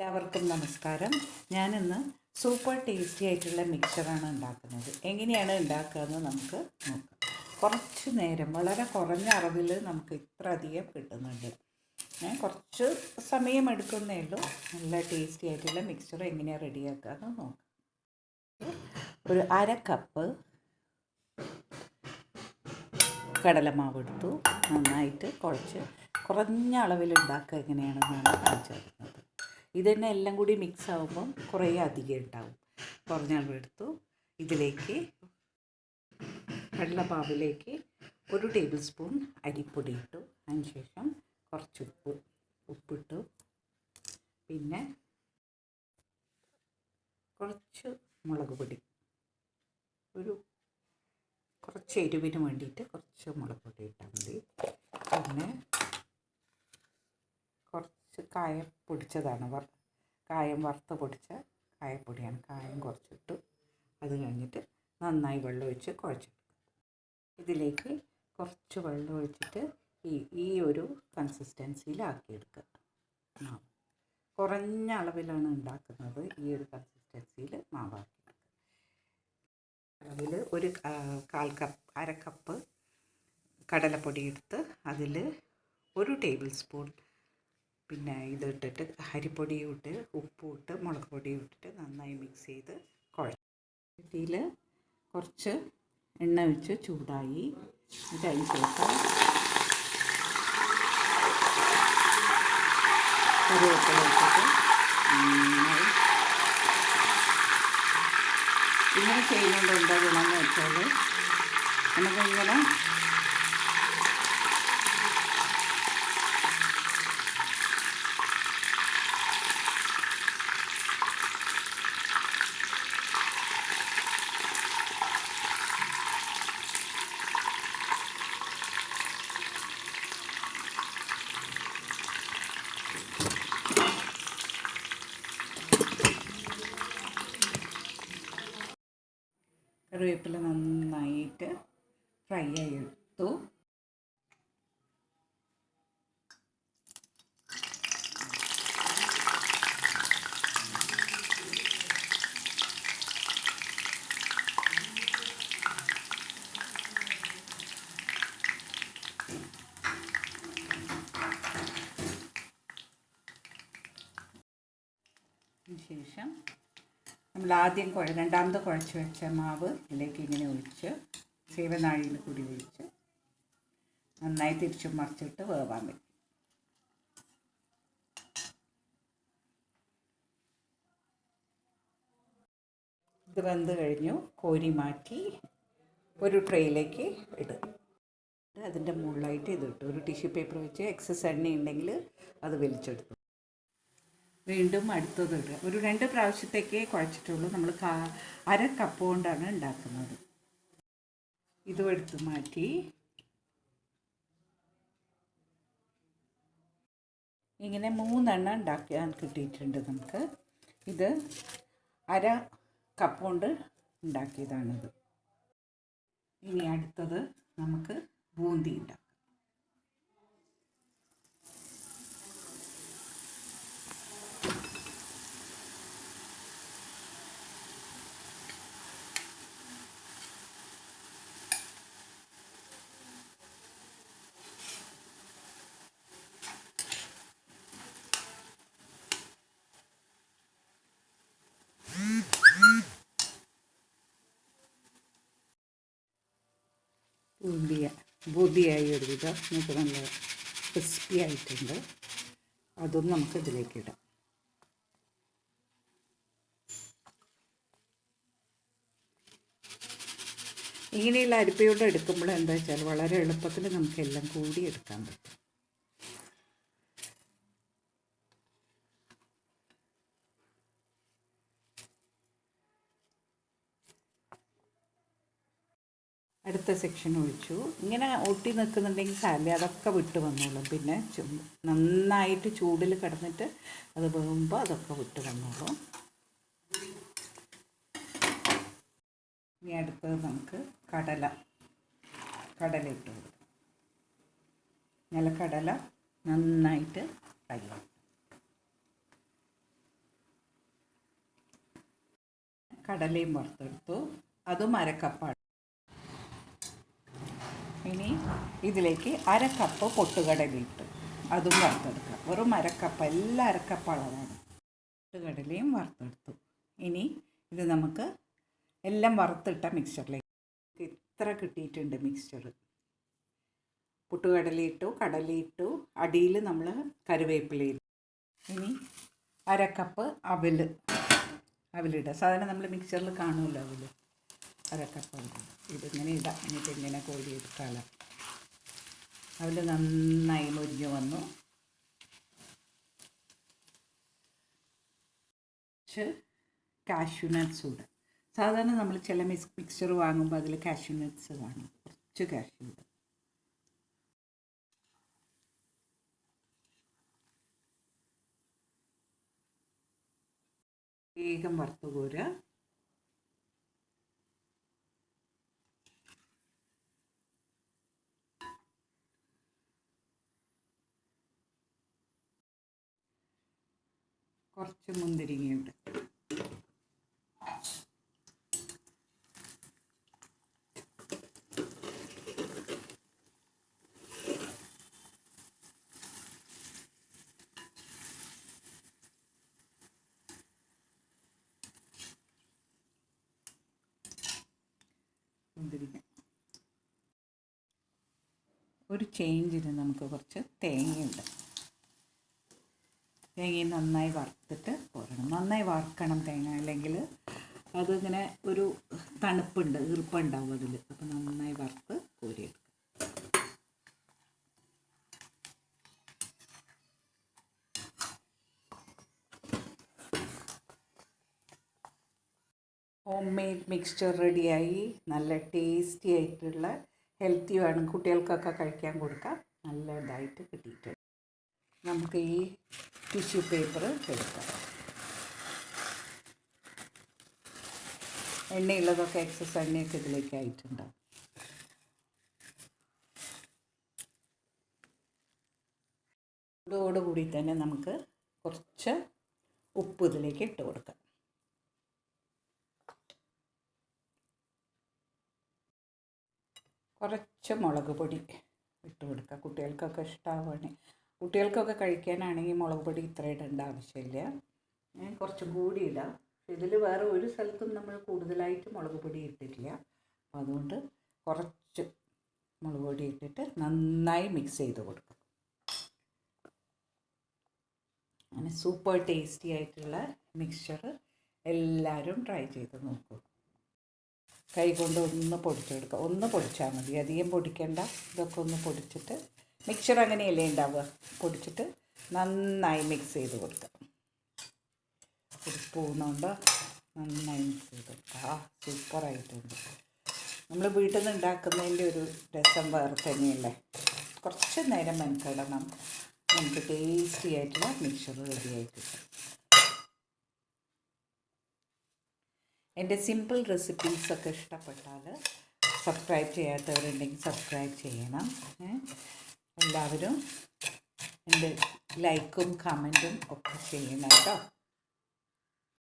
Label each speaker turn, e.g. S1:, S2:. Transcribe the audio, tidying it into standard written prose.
S1: എല്ലാവർക്കും നമസ്കാരം. ഞാനിന്ന് സൂപ്പർ ടേസ്റ്റി ആയിട്ടുള്ള മിക്സറാണ് ഉണ്ടാക്കുന്നത്. എങ്ങനെയാണ് ഉണ്ടാക്കുകയെന്ന് നമുക്ക് നോക്കാം. കുറച്ച് നേരം, വളരെ കുറഞ്ഞ അളവിൽ നമുക്ക് ഇത്ര അധികം കിട്ടുന്നുണ്ട്. കുറച്ച് സമയം എടുക്കുന്നേ ഉള്ളൂ. നല്ല ടേസ്റ്റി ആയിട്ടുള്ള മിക്സർ എങ്ങനെയാണ് റെഡിയാക്കാമെന്ന് നോക്കാം. ഒരു 1/2 കപ്പ് കടലമാവ് എടുത്തു. നന്നായിട്ട് കുറഞ്ഞ അളവിൽ ഉണ്ടാക്കുക എങ്ങനെയാണെന്നാണ് കാണിച്ചു തരുന്നത്. ഇത് തന്നെ എല്ലാം കൂടി മിക്സ് ആകുമ്പം കുറേ അധികം ഉണ്ടാവും. കുറഞ്ഞ അളവെടുത്തു. ഇതിലേക്ക് കടലമാവിലേക്ക് 1 ടേബിൾ സ്പൂൺ അരിപ്പൊടി ഇട്ടു. അതിനുശേഷം കുറച്ച് ഉപ്പിട്ടു. പിന്നെ കുറച്ച് മുളക് പൊടി, കുറച്ച് എരിവിന് വേണ്ടിയിട്ട് കുറച്ച് മുളക് പൊടി ഇട്ടാൽ മതി. പിന്നെ കുറച്ച് കായം പൊടിച്ചതാണ്, കായം വറുത്ത് പൊടിച്ച കായപ്പൊടിയാണ്. കായം കുറച്ചിട്ടു. അത് കഴിഞ്ഞിട്ട് നന്നായി വെള്ളം ഒഴിച്ച് കുഴച്ചെടുക്കുക. ഇതിലേക്ക് കുറച്ച് വെള്ളം ഒഴിച്ചിട്ട് ഈ ഒരു കൺസിസ്റ്റൻസിയിലാക്കിയെടുക്കുക. കുറഞ്ഞ അളവിലാണ് ഉണ്ടാക്കുന്നത്. ഈ ഒരു കൺസിസ്റ്റൻസിയിൽ മാവാക്കിയെടുക്കുക. അതിൽ ഒരു 1/4 കപ്പ് കടലപ്പൊടി എടുത്ത് അതിൽ 1 ടേബിൾ സ്പൂൺ പിന്നെ ഇതിട്ടിട്ട് അരിപ്പൊടിയും ഇട്ട് ഉപ്പും ഇട്ട് മുളക് പൊടിയും ഇട്ടിട്ട് നന്നായി മിക്സ് ചെയ്ത് കുഴച്ച്. ഇതിൽ കുറച്ച് എണ്ണ വെച്ച് ചൂടായി. അതിന് ശേഷം കറിവേപ്പില ഇട്ടിട്ട് ഇങ്ങനെ ചെയ്യുന്നത് എന്താ ഗുണമെന്ന് വെച്ചാൽ നമുക്കിങ്ങനെ കറിവേപ്പില നന്നായിട്ട് ഫ്രൈ ആയി എടുത്തു. ശേഷം നമ്മൾ ആദ്യം രണ്ടാമത് കുഴച്ച് വെച്ച മാവ് ഇതിലേക്ക് ഇങ്ങനെ ഒഴിച്ച് സേവനാഴിയിൽ കൂടി ഒഴിച്ച് നന്നായി തിരിച്ചും മറിച്ചിട്ട് വേവാൻ വയ്ക്കും. ഇത് വെന്ത് കഴിഞ്ഞു. കോരി മാറ്റി ഒരു ട്രേയിലേക്ക് ഇടുക. അതിൻ്റെ മുകളിലായിട്ട് ഇതിട്ടു. ഒരു ടിഷ്യൂ പേപ്പർ വെച്ച് എക്സസ് എണ്ണ ഉണ്ടെങ്കിൽ അത് വലിച്ചെടുത്തു. വീണ്ടും അടുത്തത് ഇടുക. ഒരു 2 പ്രാവശ്യത്തേക്കേ കുഴച്ചിട്ടുള്ളൂ. നമ്മൾ 1/2 കപ്പ് കൊണ്ടാണ് ഉണ്ടാക്കുന്നത്. ഇതും എടുത്ത് മാറ്റി. ഇങ്ങനെ 3 എണ്ണം ഉണ്ടാക്കാൻ കിട്ടിയിട്ടുണ്ട് നമുക്ക്. ഇത് 1/2 കപ്പ് കൊണ്ട് ഉണ്ടാക്കിയതാണിത്. ഇനി അടുത്തത് നമുക്ക് ബൂന്തി ഉണ്ടാക്കാം. ബൂന്തിയായി ഒരുവിധം നമുക്ക് നല്ല ക്രിസ്പി ആയിട്ടുണ്ട്. അതും നമുക്ക് ഇതിലേക്ക് ഇടാം. ഇങ്ങനെയുള്ള അരിപ്പയോടെ എടുക്കുമ്പോൾ എന്താ വെച്ചാൽ വളരെ എളുപ്പത്തിൽ നമുക്ക് എല്ലാം കൂടി എടുക്കാൻ പറ്റും. അടുത്ത സെക്ഷൻ ഒഴിച്ചു. ഇങ്ങനെ ഒട്ടി നിൽക്കുന്നുണ്ടെങ്കിൽ സാലി അതൊക്കെ വിട്ട് വന്നോളും. പിന്നെ നന്നായിട്ട് ചൂടിൽ കിടന്നിട്ട് അത് വേകുമ്പോൾ അതൊക്കെ വിട്ട് വന്നോളും. ഇനി അടുത്തത് നമുക്ക് കടല ഇട്ട് കൊടുക്കും. നിലക്കടല നന്നായിട്ട് ഫ്രൈ ആവും. കടലയും വറുത്തെടുത്തു, അതും അരക്കപ്പാണ്. ഇനി ഇതിലേക്ക് അരക്കപ്പ് പൊട്ടുകടല ഇട്ട് അതും വറുത്തെടുക്കാം. വെറും അരക്കപ്പ്, എല്ലാം അരക്കപ്പ് അളവാണ്. പൊട്ടുകടലയും വറുത്തെടുത്തു. ഇനി ഇത് നമുക്ക് എല്ലാം വറുത്തിട്ട മിക്സ്ചറിലേക്ക് ഇത്ര കിട്ടിയിട്ടുണ്ട് മിക്സ്ചർ. പൊട്ടുകടലയിട്ടു, കടലയിട്ടു, അടിയിൽ നമ്മൾ കറിവേപ്പിലയിട്ടു. ഇനി അരക്കപ്പ് അവലിടുക. സാധാരണ നമ്മൾ മിക്സറിൽ കാണുമല്ലോ അവൽ, അരക്കപ്പ് അവൽ. ഇതിങ്ങനെ ഇടാം. എന്നിട്ട് ഇങ്ങനെ കോരിയെടുക്കാമല്ലോ. അവൽ നന്നായി മുരിഞ്ഞ് വന്നു. കുറച്ച് കാഷ്യൂ നട്ട്സ് ഇടുക. സാധാരണ നമ്മൾ ചില മിക്സ്ചർ വാങ്ങുമ്പോൾ അതിൽ കാഷ്യൂ നട്ട്സ് കാണും. കുറച്ച് കാഷ്യൂ ഇടുക. വേഗം വറുത്ത് കോരുക. കുറച്ച് മുന്തിരിങ്ങയുണ്ട്. മുന്തിരിങ്ങ ഒരു ചേഞ്ചിന് നമുക്ക് കുറച്ച് തേങ്ങയുണ്ട്. തേങ്ങ നന്നായി വറുത്തിട്ട് പോരണം. നന്നായി വറുക്കണം തേങ്ങ, അല്ലെങ്കിൽ അതിങ്ങനെ ഒരു തണുപ്പുണ്ട്, ഈർപ്പുണ്ടാവും അതിൽ. അപ്പോൾ നന്നായി വറുത്ത് കോരിയെടുക്കും. ഹോം മെയ്ഡ് മിക്സ്ചർ റെഡിയായി. നല്ല ടേസ്റ്റി ആയിട്ടുള്ള, ഹെൽത്തിയുമാണ്, കുട്ടികൾക്കൊക്കെ കഴിക്കാൻ കൊടുക്കാം. നല്ല ഇതായിട്ട് കിട്ടിയിട്ടുണ്ട്. നമുക്ക് ഈ ടിഷ്യൂ പേപ്പർ എടുക്കാം. എണ്ണയുള്ളതൊക്കെ എക്സസ് എണ്ണയൊക്കെ ഇതിലേക്ക് ആയിട്ടുണ്ടാവും. ഇതോടുകൂടി തന്നെ നമുക്ക് കുറച്ച് ഉപ്പ് ഇതിലേക്ക് ഇട്ട് കൊടുക്കാം. കുറച്ച് മുളക് പൊടി ഇട്ട് കൊടുക്കുക. കുട്ടികൾക്കൊക്കെ ഇഷ്ടമാവുകയാണെങ്കിൽ, കുട്ടികൾക്കൊക്കെ കഴിക്കാനാണെങ്കിൽ മുളക് പൊടി ഇത്ര ഇടേണ്ട ആവശ്യമില്ല. കുറച്ചും കൂടി ഇടാം. ഇതിൽ വേറെ ഒരു സ്ഥലത്തും നമ്മൾ കൂടുതലായിട്ട് മുളക് പൊടി ഇട്ടിട്ടില്ല. അപ്പോൾ അതുകൊണ്ട് കുറച്ച് മുളക് പൊടി ഇട്ടിട്ട് നന്നായി മിക്സ് ചെയ്ത് കൊടുക്കുക. അങ്ങനെ സൂപ്പർ ടേസ്റ്റി ആയിട്ടുള്ള മിക്സ്ചർ എല്ലാവരും ട്രൈ ചെയ്ത് നോക്കൂ. കൈ കൊണ്ട് ഒന്ന് പൊടിച്ചെടുക്കുക. ഒന്ന് പൊടിച്ചാൽ മതി, അധികം പൊടിക്കേണ്ട. ഇതൊക്കെ ഒന്ന് പൊടിച്ചിട്ട്, മിക്സ്ചർ അങ്ങനെയല്ലേ ഉണ്ടാവുക, പൊടിച്ചിട്ട് നന്നായി മിക്സ് ചെയ്ത് കൊടുക്കുക. ഒരു സ്പൂൺ കൊണ്ട് നന്നായി മിക്സ് ചെയ്ത് കൊടുക്കുക. സൂപ്പറായിട്ടുണ്ട്. നമ്മൾ വീട്ടിൽ നിന്ന് ഉണ്ടാക്കുന്നതിൻ്റെ ഒരു രസം വേറെ തന്നെയല്ലേ. കുറച്ച് നേരം മെനക്കെടണം, നമുക്ക് ടേസ്റ്റി ആയിട്ടുള്ള മിക്സ്ചർ റെഡി ആയിട്ട്. എൻ്റെ സിമ്പിൾ റെസിപ്പീസൊക്കെ ഇഷ്ടപ്പെട്ടാൽ സബ്സ്ക്രൈബ് ചെയ്യാത്തവരുണ്ടെങ്കിൽ സബ്സ്ക്രൈബ് ചെയ്യണം. എല്ലാവരും എൻ്റെ ലൈക്കും കമൻറ്റും ഒക്കെ ചെയ്യണം കേട്ടോ.